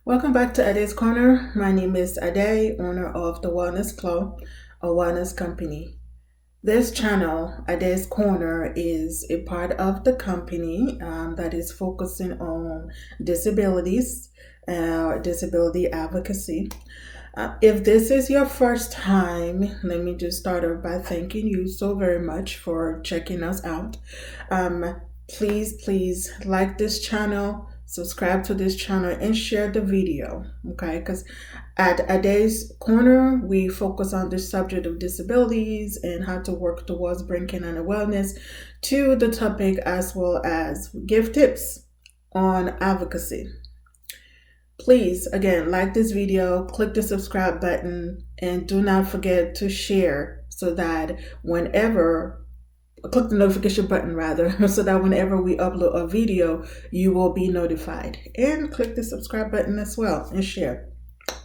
Welcome back to Ade's Corner. My name is Ade, owner of the Wellness Club, a wellness company. This channel, Ade's Corner, is a part of the company that is focusing on disabilities, disability advocacy. If this is your first time, let me just start off by thanking you so very much for checking us out. Please like this channel, subscribe to this channel, and share the video. Okay, because at Ade's Corner, we focus on the subject of disabilities and how to work towards bringing on wellness to the topic, as well as give tips on advocacy. Please, again, like this video, click the subscribe button, and do not forget to share so that click the notification button rather, so that whenever we upload a video, you will be notified. And click the subscribe button as well and share.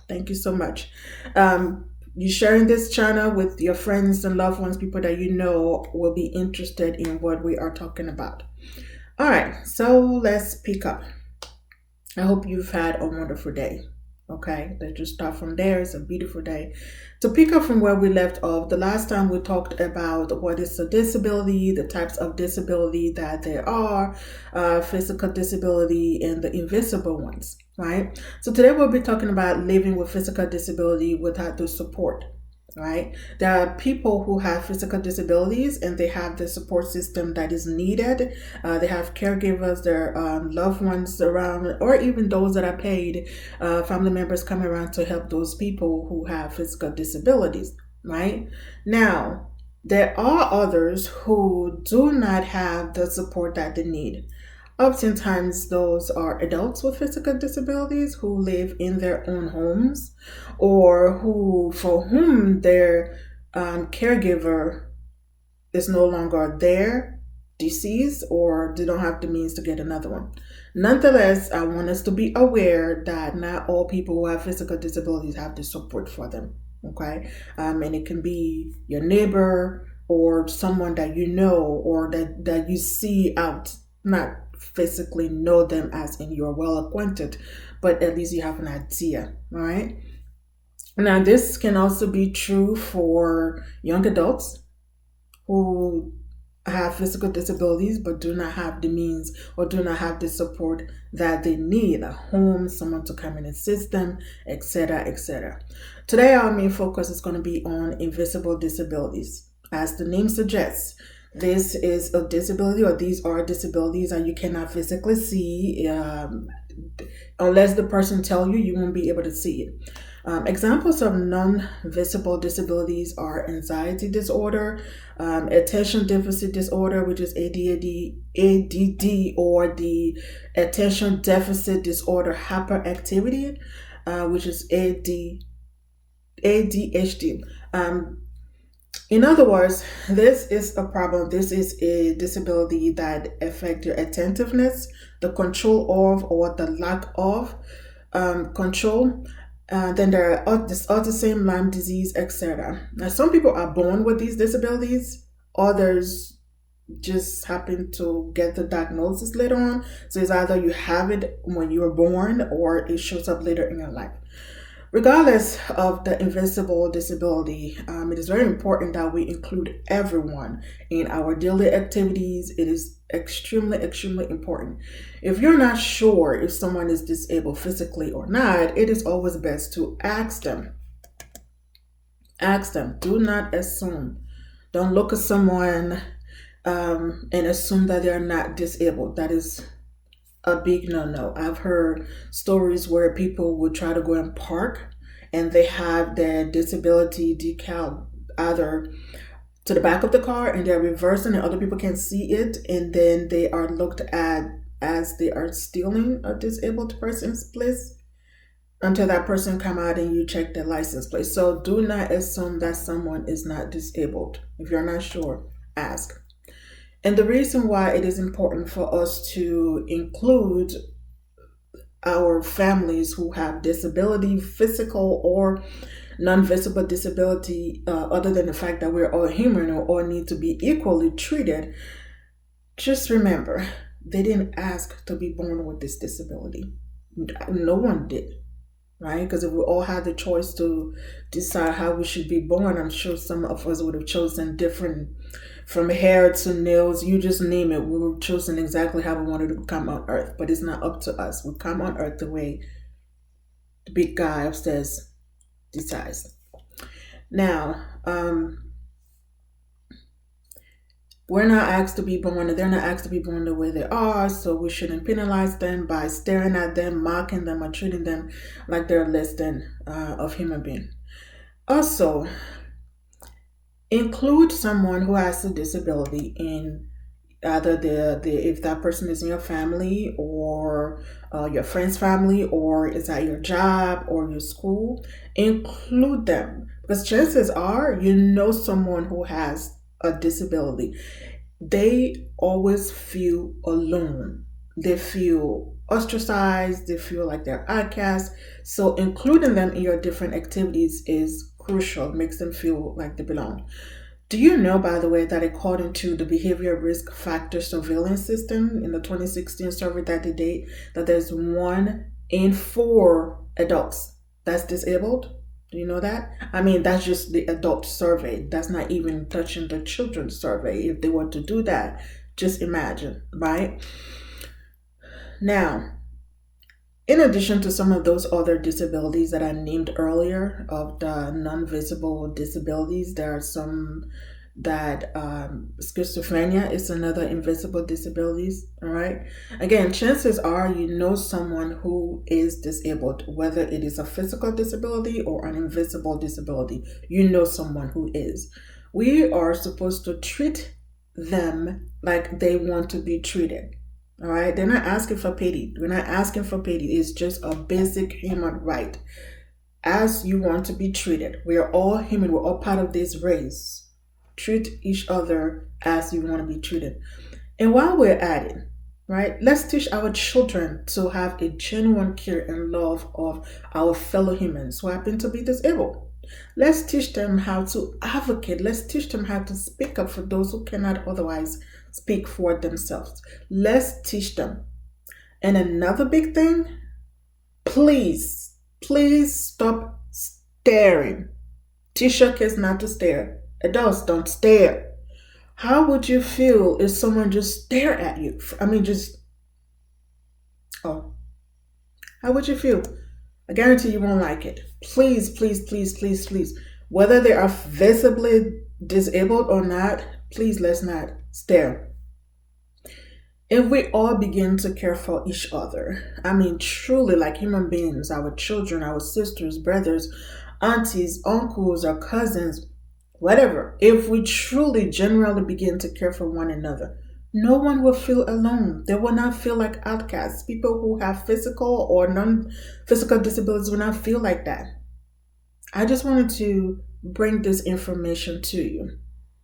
Thank you so much. You sharing this channel with your friends and loved ones, people that you know will be interested in what we are talking about. All right, so let's pick up. I hope you've had a wonderful day. Okay, let's just start from there. It's a beautiful day. To pick up from where we left off, the last time we talked about what is a disability, the types of disability that there are, physical disability, and the invisible ones, right? So today we'll be talking about living with physical disability without the support. Right? There are people who have physical disabilities and they have the support system that is needed. They have caregivers, their loved ones around, or even those that are paid, family members come around to help those people who have physical disabilities, right? Now, there are others who do not have the support that they need. Oftentimes, those are adults with physical disabilities who live in their own homes, or for whom their caregiver is no longer there, deceased, or they don't have the means to get another one. Nonetheless, I want us to be aware that not all people who have physical disabilities have the support for them. Okay, and it can be your neighbor or someone that you know or that you see out, not physically know them as in you're well acquainted, but at least you have an idea. All right. Now, this can also be true for young adults who have physical disabilities but do not have the means or do not have the support that they need, a home, someone to come and assist them, etc., etc. Today, our main focus is going to be on invisible disabilities. As the name suggests, this is a disability, or these are disabilities that you cannot physically see. Unless the person tell you, you won't be able to see it. Examples of non-visible disabilities are anxiety disorder, attention deficit disorder, which is ADD, or the attention deficit disorder hyperactivity, which is ADHD. In other words, this is a problem. This is a disability that affects your attentiveness, the control of or the lack of control. Then there are this autism, Lyme disease, etc. Now, some people are born with these disabilities. Others just happen to get the diagnosis later on. So it's either you have it when you were born or it shows up later in your life. Regardless of the invisible disability, it is very important that we include everyone in our daily activities. It is extremely important. If you're not sure if someone is disabled physically or not, it is always best to ask them. Ask them. Do not assume. Don't look at someone and assume that they're not disabled. That is a big no-no. I've heard stories where people would try to go and park and they have their disability decal either to the back of the car and they're reversing and other people can see it, and then they are looked at as they are stealing a disabled person's place until that person come out and you check their license plate. So do not assume that someone is not disabled. If you're not sure, ask. And the reason why it is important for us to include our families who have disability, physical or non-visible disability, other than the fact that we're all human or all need to be equally treated, just remember, they didn't ask to be born with this disability. No one did. right? Because if we all had the choice to decide how we should be born, I'm sure some of us would have chosen different, from hair to nails, you just name it. We would have chosen exactly how we wanted to come on earth, but it's not up to us. We come on earth the way the big guy upstairs decides. Now, we're not asked to be born, and they're not asked to be born the way they are, so we shouldn't penalize them by staring at them, mocking them, or treating them like they're less than of human being. Also, include someone who has a disability in either the if that person is in your family or your friend's family, or is at your job or your school. Include them, because chances are you know someone who has a disability. They always feel alone, they feel ostracized, they feel like they're outcasts. So including them in your different activities is crucial, makes them feel like they belong. Do you know, by the way, that according to the Behavior Risk Factor Surveillance System in the 2016 survey that they did, that there's 1 in 4 adults that's disabled? Do you know that? I mean, that's just the adult survey. That's not even touching the children's survey. If they were to do that, just imagine, right? Now, in addition to some of those other disabilities that I named earlier, of the non-visible disabilities, there are some that schizophrenia is another invisible disabilities. All right. Again, chances are you know someone who is disabled, whether it is a physical disability or an invisible disability. You know someone who is. We are supposed to treat them like they want to be treated. All right, they're not asking for pity. We're not asking for pity. It's just a basic human right. As you want to be treated, we are all human. We're all part of this race. Treat each other as you want to be treated. And while we're at it, right, let's teach our children to have a genuine care and love of our fellow humans who happen to be disabled. Let's teach them how to advocate. Let's teach them how to speak up for those who cannot otherwise speak for themselves. Let's teach them. And another big thing, please stop staring. Teach your kids not to stare. Adults, don't stare. How would you feel if someone just stared at you? I mean, how would you feel? I guarantee you won't like it. Please. Whether they are visibly disabled or not, please let's not stare. If we all begin to care for each other, I mean, truly like human beings, our children, our sisters, brothers, aunties, uncles, our cousins, whatever, if we truly genuinely begin to care for one another, no one will feel alone. They will not feel like outcasts. People who have physical or non-physical disabilities will not feel like that. I just wanted to bring this information to you.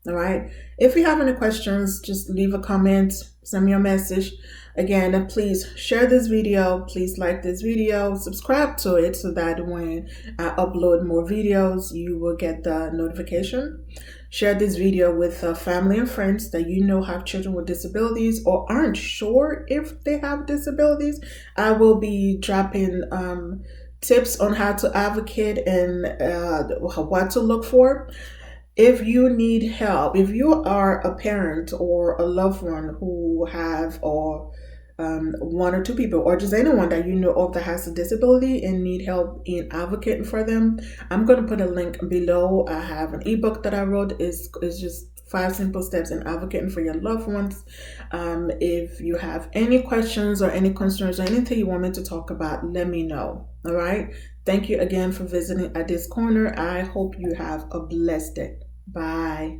All right. If you have any questions, just leave a comment, send me a message. Again, please share this video. Please like this video, subscribe to it so that when I upload more videos, you will get the notification. Share this video with family and friends that you know have children with disabilities or aren't sure if they have disabilities. I will be dropping tips on how to advocate and what to look for. If you need help, if you are a parent or a loved one who have or 1 or 2 people or just anyone that you know of that has a disability and need help in advocating for them, I'm going to put a link below. I have an ebook that I wrote. It's just 5 simple steps in advocating for your loved ones. If you have any questions or any concerns or anything you want me to talk about, let me know. All right. Thank you again for visiting at this corner. I hope you have a blessed day. Bye.